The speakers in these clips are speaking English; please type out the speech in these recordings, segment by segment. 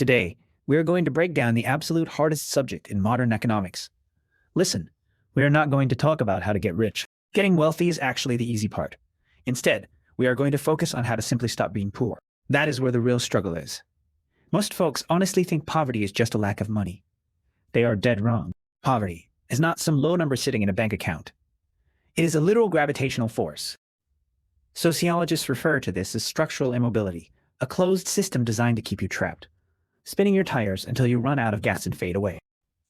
Today, we are going to break down the absolute hardest subject in modern economics. Listen, we are not going to talk about how to get rich. Getting wealthy is actually the easy part. Instead, we are going to focus on how to simply stop being poor. That is where the real struggle is. Most folks honestly think poverty is just a lack of money. They are dead wrong. Poverty is not some low number sitting in a bank account. It is a literal gravitational force. Sociologists refer to this as structural immobility, a closed system designed to keep you trapped, spinning your tires until you run out of gas and fade away.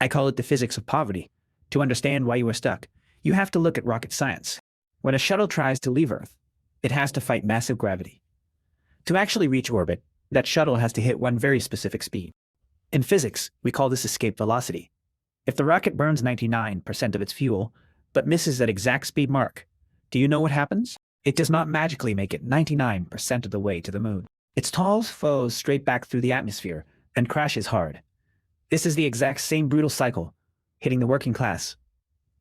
I call it the physics of poverty. To understand why you are stuck, you have to look at rocket science. When a shuttle tries to leave Earth, it has to fight massive gravity. To actually reach orbit, that shuttle has to hit one very specific speed. In physics, we call this escape velocity. If the rocket burns 99% of its fuel, but misses that exact speed mark, do you know what happens? It does not magically make it 99% of the way to the moon. It falls straight back through the atmosphere and crashes hard. This is the exact same brutal cycle, hitting the working class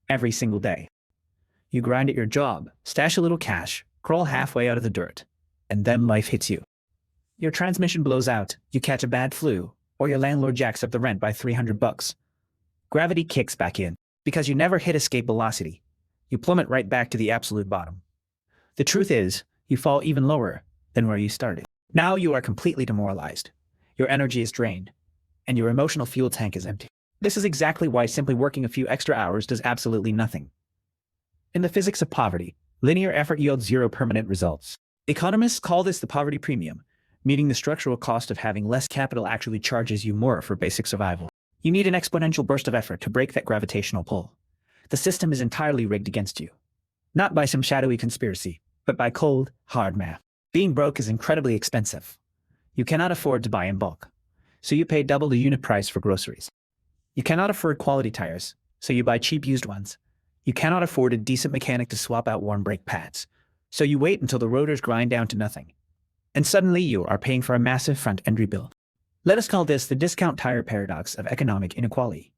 every single day. You grind at your job, stash a little cash, crawl halfway out of the dirt, and then life hits you. Your transmission blows out, you catch a bad flu, or your landlord jacks up the rent by $300. Gravity kicks back in. Because you never hit escape velocity, you plummet right back to the absolute bottom. The truth is, you fall even lower than where you started. Now you are completely demoralized. Your energy is drained, and your emotional fuel tank is empty. This is exactly why simply working a few extra hours does absolutely nothing. In the physics of poverty, linear effort yields zero permanent results. Economists call this the poverty premium, meaning the structural cost of having less capital actually charges you more for basic survival. You need an exponential burst of effort to break that gravitational pull. The system is entirely rigged against you. Not by some shadowy conspiracy, but by cold, hard math. Being broke is incredibly expensive. You cannot afford to buy in bulk, so you pay double the unit price for groceries. You cannot afford quality tires, so you buy cheap used ones. You cannot afford a decent mechanic to swap out worn brake pads, so you wait until the rotors grind down to nothing. And suddenly you are paying for a massive front-end rebuild. Let us call this the discount tire paradox of economic inequality.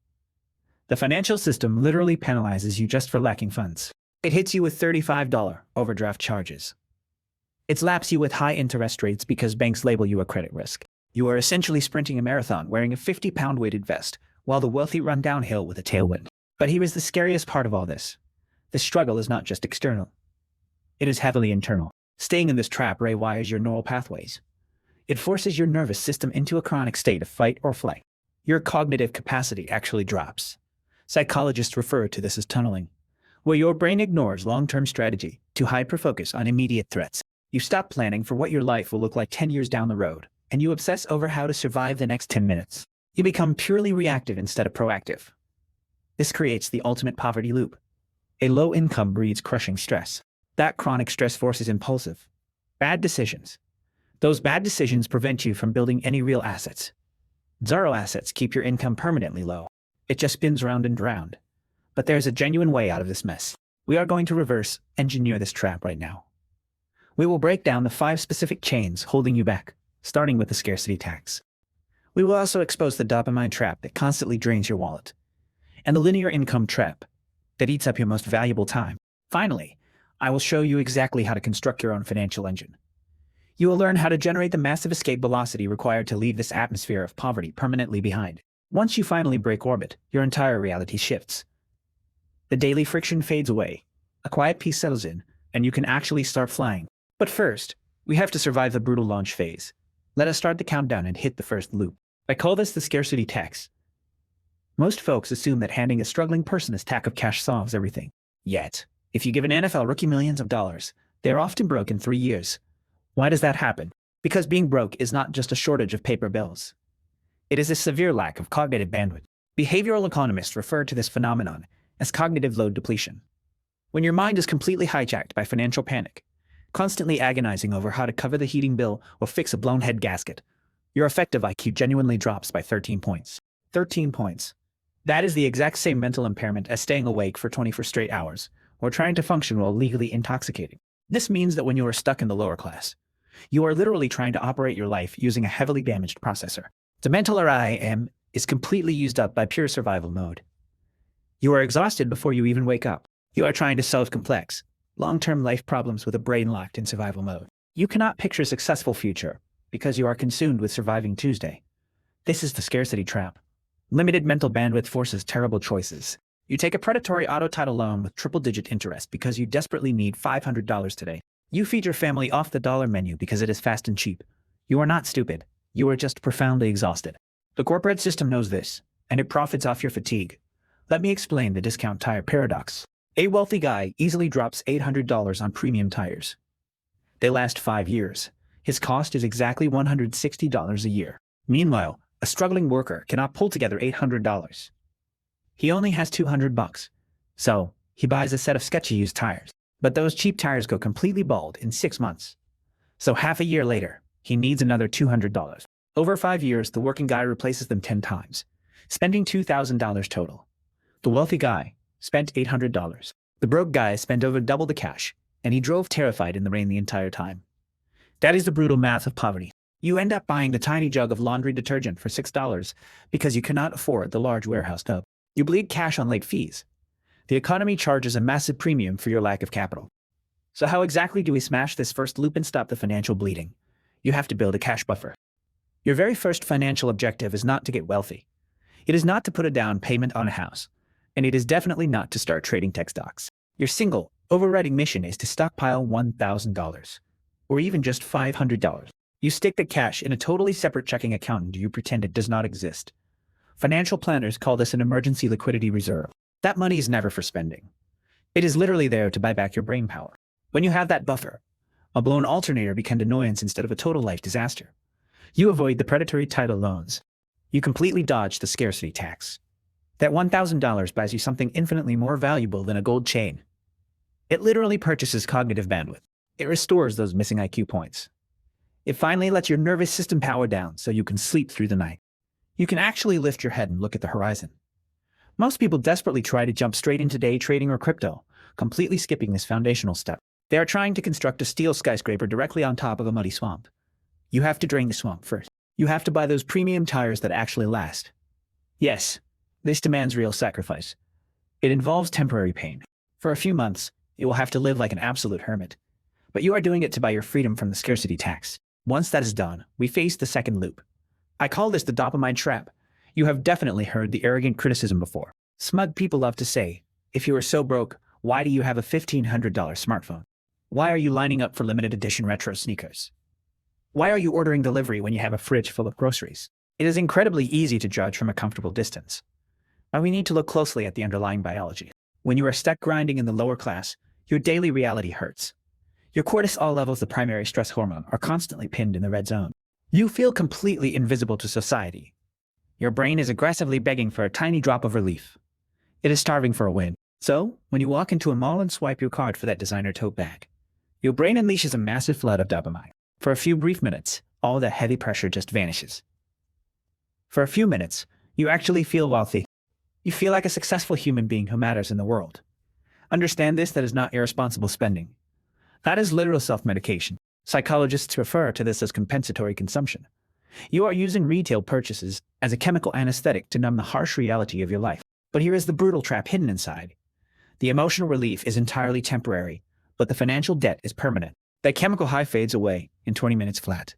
The financial system literally penalizes you just for lacking funds. It hits you with $35 overdraft charges. It slaps you with high interest rates because banks label you a credit risk. You are essentially sprinting a marathon wearing a 50-pound weighted vest, while the wealthy run downhill with a tailwind. But here is the scariest part of all this. The struggle is not just external. It is heavily internal. Staying in this trap rewires your neural pathways. It forces your nervous system into a chronic state of fight or flight. Your cognitive capacity actually drops. Psychologists refer to this as tunneling, where your brain ignores long-term strategy to hyper-focus on immediate threats. You stop planning for what your life will look like 10 years down the road, and you obsess over how to survive the next 10 minutes. You become purely reactive instead of proactive. This creates the ultimate poverty loop. A low income breeds crushing stress. That chronic stress forces impulsive, bad decisions. Those bad decisions prevent you from building any real assets. Zero assets keep your income permanently low. It just spins round and round. But there's a genuine way out of this mess. We are going to reverse engineer this trap right now. We will break down the 5 specific chains holding you back, starting with the scarcity tax. We will also expose the dopamine trap that constantly drains your wallet, and the linear income trap that eats up your most valuable time. Finally, I will show you exactly how to construct your own financial engine. You will learn how to generate the massive escape velocity required to leave this atmosphere of poverty permanently behind. Once you finally break orbit, your entire reality shifts. The daily friction fades away, a quiet peace settles in, and you can actually start flying. But first, we have to survive the brutal launch phase. Let us start the countdown and hit the first loop. I call this the scarcity tax. Most folks assume that handing a struggling person a stack of cash solves everything. Yet, if you give an NFL rookie millions of dollars, they're often broke in 3 years. Why does that happen? Because being broke is not just a shortage of paper bills. It is a severe lack of cognitive bandwidth. Behavioral economists refer to this phenomenon as cognitive load depletion. When your mind is completely hijacked by financial panic, constantly agonizing over how to cover the heating bill or fix a blown head gasket, your effective IQ genuinely drops by 13 points. 13 points. That is the exact same mental impairment as staying awake for 24 straight hours or trying to function while legally intoxicating. This means that when you are stuck in the lower class, you are literally trying to operate your life using a heavily damaged processor. The mental RAM is completely used up by pure survival mode. You are exhausted before you even wake up. You are trying to solve complex, long-term life problems with a brain locked in survival mode. You cannot picture a successful future because you are consumed with surviving Tuesday. This is the scarcity trap. Limited mental bandwidth forces terrible choices. You take a predatory auto title loan with triple-digit interest because you desperately need $500 today. You feed your family off the dollar menu because it is fast and cheap. You are not stupid. You are just profoundly exhausted. The corporate system knows this, and it profits off your fatigue. Let me explain the discount tire paradox. A wealthy guy easily drops $800 on premium tires. They last 5 years. His cost is exactly $160 a year. Meanwhile, a struggling worker cannot pull together $800. He only has $200. So, he buys a set of sketchy used tires. But those cheap tires go completely bald in 6 months. So half a year later, he needs another $200. Over 5 years, the working guy replaces them 10 times, spending $2,000 total. The wealthy guy spent $800. The broke guy spent over double the cash, and he drove terrified in the rain the entire time. That is the brutal math of poverty. You end up buying the tiny jug of laundry detergent for $6 because you cannot afford the large warehouse tub. You bleed cash on late fees. The economy charges a massive premium for your lack of capital. So how exactly do we smash this first loop and stop the financial bleeding? You have to build a cash buffer. Your very first financial objective is not to get wealthy. It is not to put a down payment on a house. And it is definitely not to start trading tech stocks. Your single, overriding mission is to stockpile $1,000. Or even just $500. You stick the cash in a totally separate checking account and you pretend it does not exist. Financial planners call this an emergency liquidity reserve. That money is never for spending. It is literally there to buy back your brain power. When you have that buffer, a blown alternator becomes annoyance instead of a total life disaster. You avoid the predatory title loans. You completely dodge the scarcity tax. That $1,000 buys you something infinitely more valuable than a gold chain. It literally purchases cognitive bandwidth. It restores those missing IQ points. It finally lets your nervous system power down so you can sleep through the night. You can actually lift your head and look at the horizon. Most people desperately try to jump straight into day trading or crypto, completely skipping this foundational step. They are trying to construct a steel skyscraper directly on top of a muddy swamp. You have to drain the swamp first. You have to buy those premium tires that actually last. Yes, this demands real sacrifice. It involves temporary pain. For a few months, you will have to live like an absolute hermit. But you are doing it to buy your freedom from the scarcity tax. Once that is done, we face the second loop. I call this the dopamine trap. You have definitely heard the arrogant criticism before. Smug people love to say, if you are so broke, why do you have a $1,500 smartphone? Why are you lining up for limited edition retro sneakers? Why are you ordering delivery when you have a fridge full of groceries? It is incredibly easy to judge from a comfortable distance. But we need to look closely at the underlying biology. When you are stuck grinding in the lower class, your daily reality hurts. Your cortisol levels, the primary stress hormone, are constantly pinned in the red zone. You feel completely invisible to society. Your brain is aggressively begging for a tiny drop of relief. It is starving for a win. So, when you walk into a mall and swipe your card for that designer tote bag, your brain unleashes a massive flood of dopamine. For a few brief minutes, all the heavy pressure just vanishes. For a few minutes, you actually feel wealthy. You feel like a successful human being who matters in the world. Understand this, that is not irresponsible spending. That is literal self-medication. Psychologists refer to this as compensatory consumption. You are using retail purchases as a chemical anesthetic to numb the harsh reality of your life. But here is the brutal trap hidden inside. The emotional relief is entirely temporary, but the financial debt is permanent. That chemical high fades away in 20 minutes flat.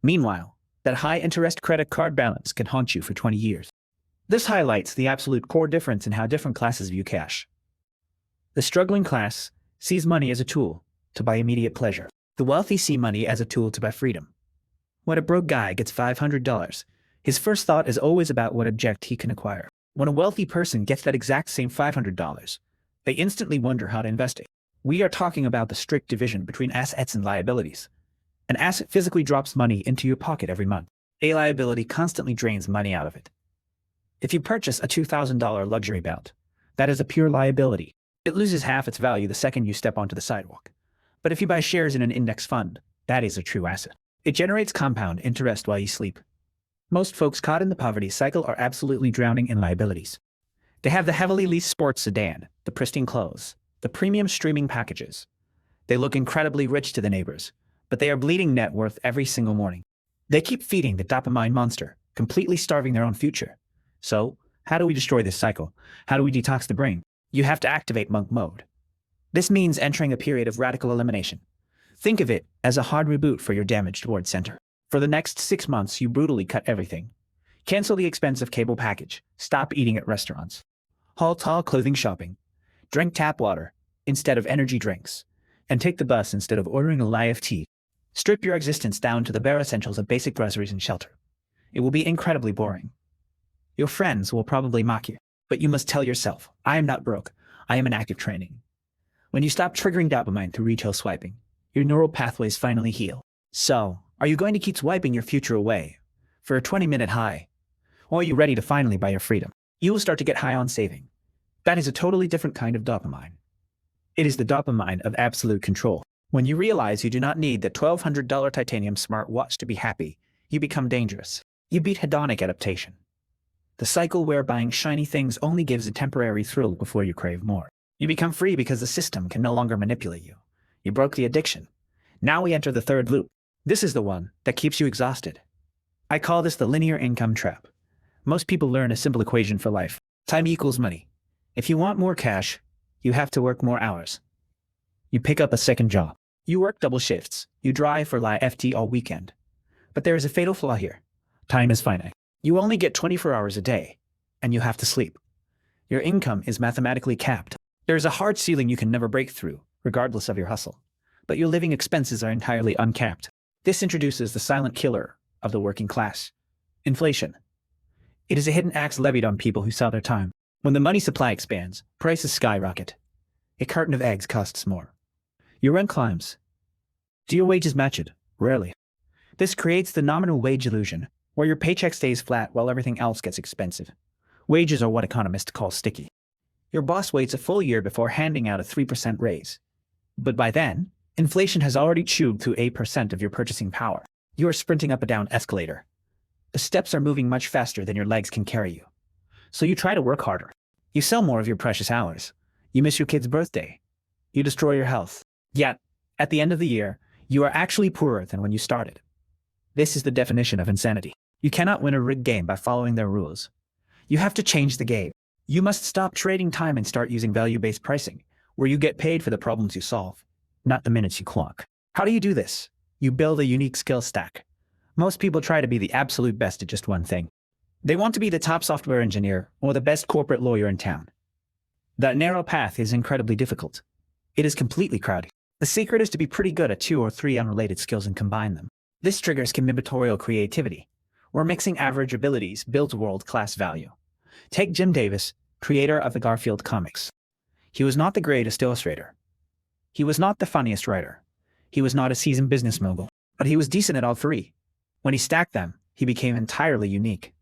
Meanwhile, that high-interest credit card balance can haunt you for 20 years. This highlights the absolute core difference in how different classes view cash. The struggling class sees money as a tool to buy immediate pleasure. The wealthy see money as a tool to buy freedom. When a broke guy gets $500, his first thought is always about what object he can acquire. When a wealthy person gets that exact same $500, they instantly wonder how to invest it. We are talking about the strict division between assets and liabilities. An asset physically drops money into your pocket every month. A liability constantly drains money out of it. If you purchase a $2,000 luxury belt, that is a pure liability. It loses half its value the second you step onto the sidewalk. But if you buy shares in an index fund, that is a true asset. It generates compound interest while you sleep. Most folks caught in the poverty cycle are absolutely drowning in liabilities. They have the heavily leased sports sedan, the pristine clothes, the premium streaming packages. They look incredibly rich to the neighbors, but they are bleeding net worth every single morning. They keep feeding the dopamine monster, completely starving their own future. So, how do we destroy this cycle? How do we detox the brain? You have to activate monk mode. This means entering a period of radical elimination. Think of it as a hard reboot for your damaged ward center. For the next 6 months, you brutally cut everything. Cancel the expensive cable package. Stop eating at restaurants. Halt all clothing shopping. Drink tap water instead of energy drinks. And take the bus instead of ordering a life tea. Strip your existence down to the bare essentials of basic groceries and shelter. It will be incredibly boring. Your friends will probably mock you, but you must tell yourself, I am not broke. I am in active training. When you stop triggering dopamine through retail swiping, your neural pathways finally heal. So, are you going to keep swiping your future away for a 20-minute high? Or are you ready to finally buy your freedom? You will start to get high on saving. That is a totally different kind of dopamine. It is the dopamine of absolute control. When you realize you do not need the $1,200 titanium smartwatch to be happy, you become dangerous. You beat hedonic adaptation. The cycle where buying shiny things only gives a temporary thrill before you crave more. You become free because the system can no longer manipulate you. You broke the addiction. Now we enter the third loop. This is the one that keeps you exhausted. I call this the linear income trap. Most people learn a simple equation for life. Time equals money. If you want more cash, you have to work more hours. You pick up a second job. You work double shifts. You drive for FT all weekend. But there is a fatal flaw here. Time is finite. You only get 24 hours a day, and you have to sleep. Your income is mathematically capped. There is a hard ceiling you can never break through, regardless of your hustle. But your living expenses are entirely uncapped. This introduces the silent killer of the working class. Inflation. It is a hidden tax levied on people who sell their time. When the money supply expands, prices skyrocket. A carton of eggs costs more. Your rent climbs. Do your wages match it? Rarely. This creates the nominal wage illusion, where your paycheck stays flat while everything else gets expensive. Wages are what economists call sticky. Your boss waits a full year before handing out a 3% raise. But by then, inflation has already chewed through 8% of your purchasing power. You are sprinting up a down escalator. The steps are moving much faster than your legs can carry you. So you try to work harder. You sell more of your precious hours. You miss your kid's birthday. You destroy your health. Yet, at the end of the year, you are actually poorer than when you started. This is the definition of insanity. You cannot win a rigged game by following their rules. You have to change the game. You must stop trading time and start using value-based pricing, where you get paid for the problems you solve, not the minutes you clock. How do you do this? You build a unique skill stack. Most people try to be the absolute best at just one thing. They want to be the top software engineer or the best corporate lawyer in town. That narrow path is incredibly difficult. It is completely crowded. The secret is to be pretty good at 2 or 3 unrelated skills and combine them. This triggers combinatorial creativity, where mixing average abilities builds world-class value. Take Jim Davis, creator of the Garfield comics. He was not the greatest illustrator. He was not the funniest writer. He was not a seasoned business mogul, but he was decent at all three. When he stacked them, he became entirely unique.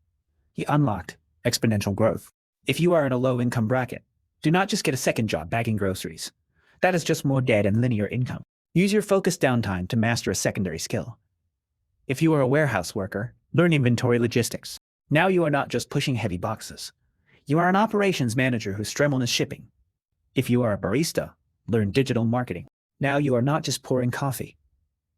He unlocked exponential growth. If you are in a low-income bracket, do not just get a second job bagging groceries. That is just more dead and linear income. Use your focused downtime to master a secondary skill. If you are a warehouse worker, learn inventory logistics. Now you are not just pushing heavy boxes. You are an operations manager who streamlines shipping. If you are a barista, learn digital marketing. Now you are not just pouring coffee.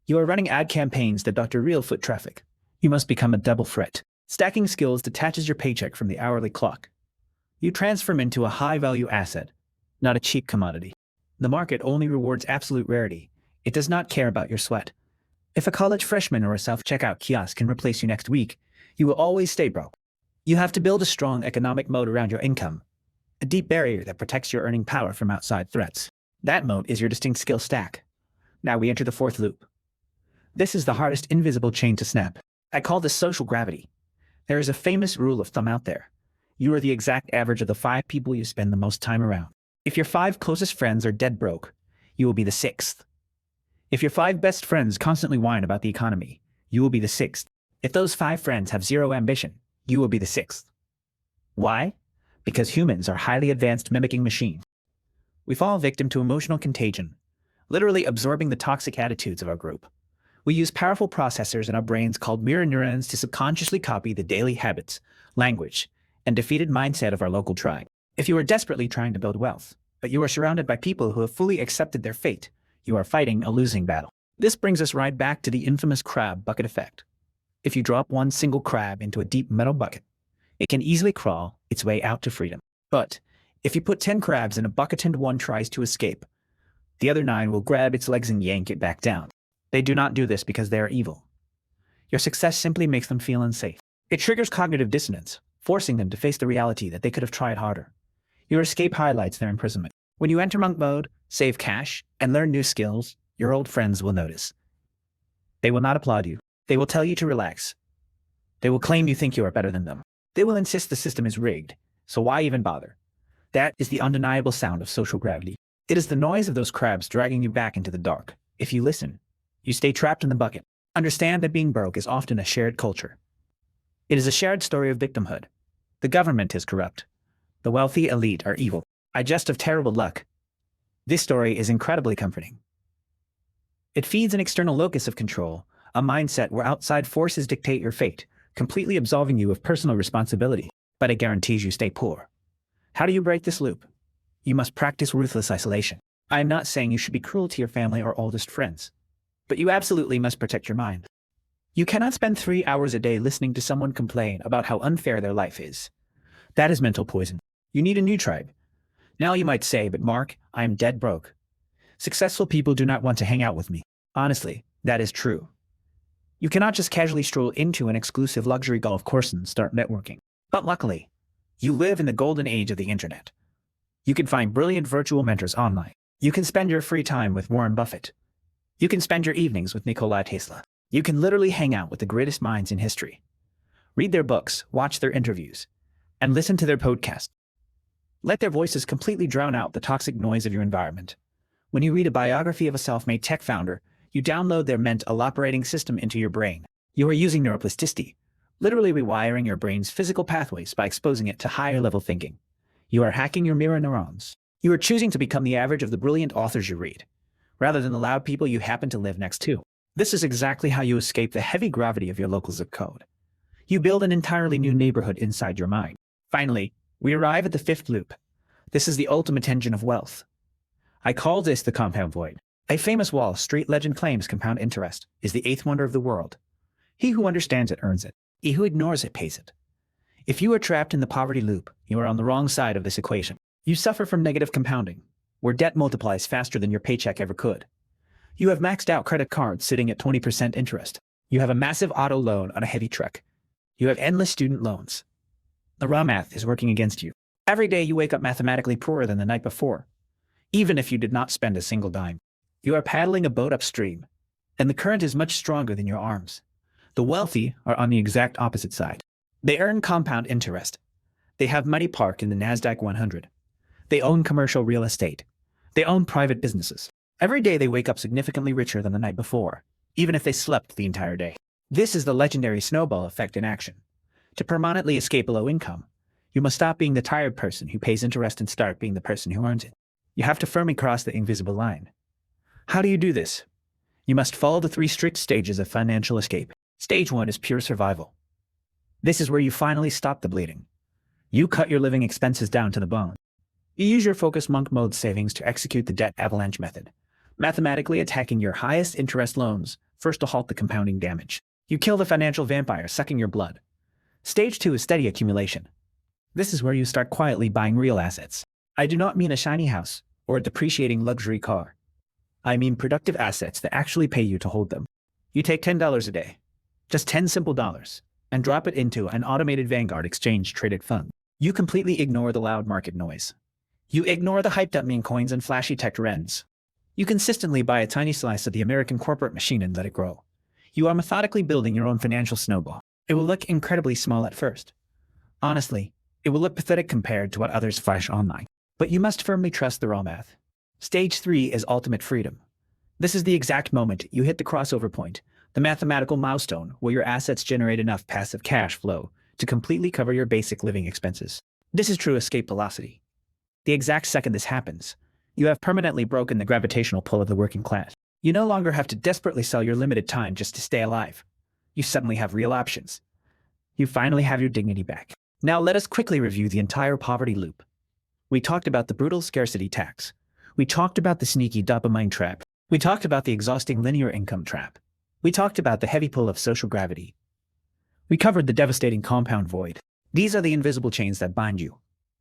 You are running ad campaigns that doctor real foot traffic. You must become a double threat. Stacking skills detaches your paycheck from the hourly clock. You transform into a high-value asset, not a cheap commodity. The market only rewards absolute rarity. It does not care about your sweat. If a college freshman or a self-checkout kiosk can replace you next week, you will always stay broke. You have to build a strong economic moat around your income, a deep barrier that protects your earning power from outside threats. That moat is your distinct skill stack. Now we enter the fourth loop. This is the hardest invisible chain to snap. I call this social gravity. There is a famous rule of thumb out there. You are the exact average of the 5 people you spend the most time around. If your 5 closest friends are dead broke, you will be the 6th. If your 5 best friends constantly whine about the economy, you will be the 6th. If those 5 friends have zero ambition, you will be the 6th. Why? Because humans are highly advanced mimicking machines. We fall victim to emotional contagion, literally absorbing the toxic attitudes of our group. We use powerful processors in our brains called mirror neurons to subconsciously copy the daily habits, language, and defeated mindset of our local tribe. If you are desperately trying to build wealth, but you are surrounded by people who have fully accepted their fate, you are fighting a losing battle. This brings us right back to the infamous crab bucket effect. If you drop one single crab into a deep metal bucket, it can easily crawl its way out to freedom. But if you put 10 crabs in a bucket and one tries to escape, the other 9 will grab its legs and yank it back down. They do not do this because they are evil. Your success simply makes them feel unsafe. It triggers cognitive dissonance, forcing them to face the reality that they could have tried harder. Your escape highlights their imprisonment. When you enter monk mode, save cash, and learn new skills, your old friends will notice. They will not applaud you. They will tell you to relax. They will claim you think you are better than them. They will insist the system is rigged, so why even bother? That is the undeniable sound of social gravity. It is the noise of those crabs dragging you back into the dark. If you listen, you stay trapped in the bucket. Understand that being broke is often a shared culture. It is a shared story of victimhood. The government is corrupt. The wealthy elite are evil. I jest of terrible luck. This story is incredibly comforting. It feeds an external locus of control, a mindset where outside forces dictate your fate, completely absolving you of personal responsibility, but it guarantees you stay poor. How do you break this loop? You must practice ruthless isolation. I am not saying you should be cruel to your family or oldest friends, but you absolutely must protect your mind. You cannot spend 3 hours a day listening to someone complain about how unfair their life is. That is mental poison. You need a new tribe. Now you might say, but Mark, I am dead broke. Successful people do not want to hang out with me. Honestly, that is true. You cannot just casually stroll into an exclusive luxury golf course and start networking. But luckily, you live in the golden age of the internet. You can find brilliant virtual mentors online. You can spend your free time with Warren Buffett. You can spend your evenings with Nikola Tesla. You can literally hang out with the greatest minds in history. Read their books, watch their interviews, and listen to their podcasts. Let their voices completely drown out the toxic noise of your environment. When you read a biography of a self-made tech founder, you download their mental operating system into your brain. You are using neuroplasticity, literally rewiring your brain's physical pathways by exposing it to higher-level thinking. You are hacking your mirror neurons. You are choosing to become the average of the brilliant authors you read, rather than the loud people you happen to live next to. This is exactly how you escape the heavy gravity of your local zip code. You build an entirely new neighborhood inside your mind. Finally, we arrive at the fifth loop. This is the ultimate engine of wealth. I call this the compound void. A famous Wall Street legend claims compound interest is the eighth wonder of the world. He who understands it earns it. He who ignores it pays it. If you are trapped in the poverty loop, you are on the wrong side of this equation. You suffer from negative compounding, where debt multiplies faster than your paycheck ever could. You have maxed out credit cards sitting at 20% interest. You have a massive auto loan on a heavy truck. You have endless student loans. The raw math is working against you. Every day you wake up mathematically poorer than the night before, even if you did not spend a single dime. You are paddling a boat upstream, and the current is much stronger than your arms. The wealthy are on the exact opposite side. They earn compound interest. They have money parked in the NASDAQ 100. They own commercial real estate. They own private businesses. Every day they wake up significantly richer than the night before, even if they slept the entire day. This is the legendary snowball effect in action. To permanently escape low income, you must stop being the tired person who pays interest and start being the person who earns it. You have to firmly cross the invisible line. How do you do this? You must follow the 3 strict stages of financial escape. Stage 1 is pure survival. This is where you finally stop the bleeding. You cut your living expenses down to the bone. You use your focus monk mode savings to execute the debt avalanche method, mathematically attacking your highest interest loans, first to halt the compounding damage. You kill the financial vampire sucking your blood. Stage 2 is steady accumulation. This is where you start quietly buying real assets. I do not mean a shiny house or a depreciating luxury car. I mean productive assets that actually pay you to hold them. You take $10 a day, just 10 simple dollars, and drop it into an automated Vanguard exchange-traded fund. You completely ignore the loud market noise. You ignore the hyped-up meme coins and flashy tech trends. You consistently buy a tiny slice of the American corporate machine and let it grow. You are methodically building your own financial snowball. It will look incredibly small at first. Honestly, it will look pathetic compared to what others flash online. But you must firmly trust the raw math. Stage 3 is ultimate freedom. This is the exact moment you hit the crossover point, the mathematical milestone where your assets generate enough passive cash flow to completely cover your basic living expenses. This is true escape velocity. The exact second this happens, you have permanently broken the gravitational pull of the working class. You no longer have to desperately sell your limited time just to stay alive. You suddenly have real options. You finally have your dignity back. Now let us quickly review the entire poverty loop. We talked about the brutal scarcity tax. We talked about the sneaky dopamine trap. We talked about the exhausting linear income trap. We talked about the heavy pull of social gravity. We covered the devastating compound void. These are the invisible chains that bind you.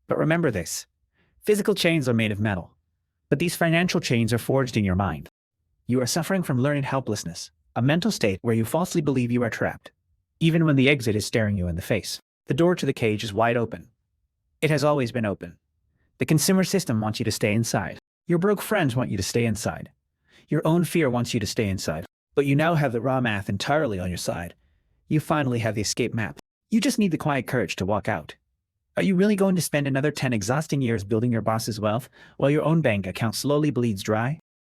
But remember this. Physical chains are made of metal, but these financial chains are forged in your mind. You are suffering from learned helplessness, a mental state where you falsely believe you are trapped, even when the exit is staring you in the face. The door to the cage is wide open. It has always been open. The consumer system wants you to stay inside. Your broke friends want you to stay inside. Your own fear wants you to stay inside. But you now have the raw math entirely on your side. You finally have the escape map. You just need the quiet courage to walk out. Are you really going to spend another 10 exhausting years building your boss's wealth while your own bank account slowly bleeds dry?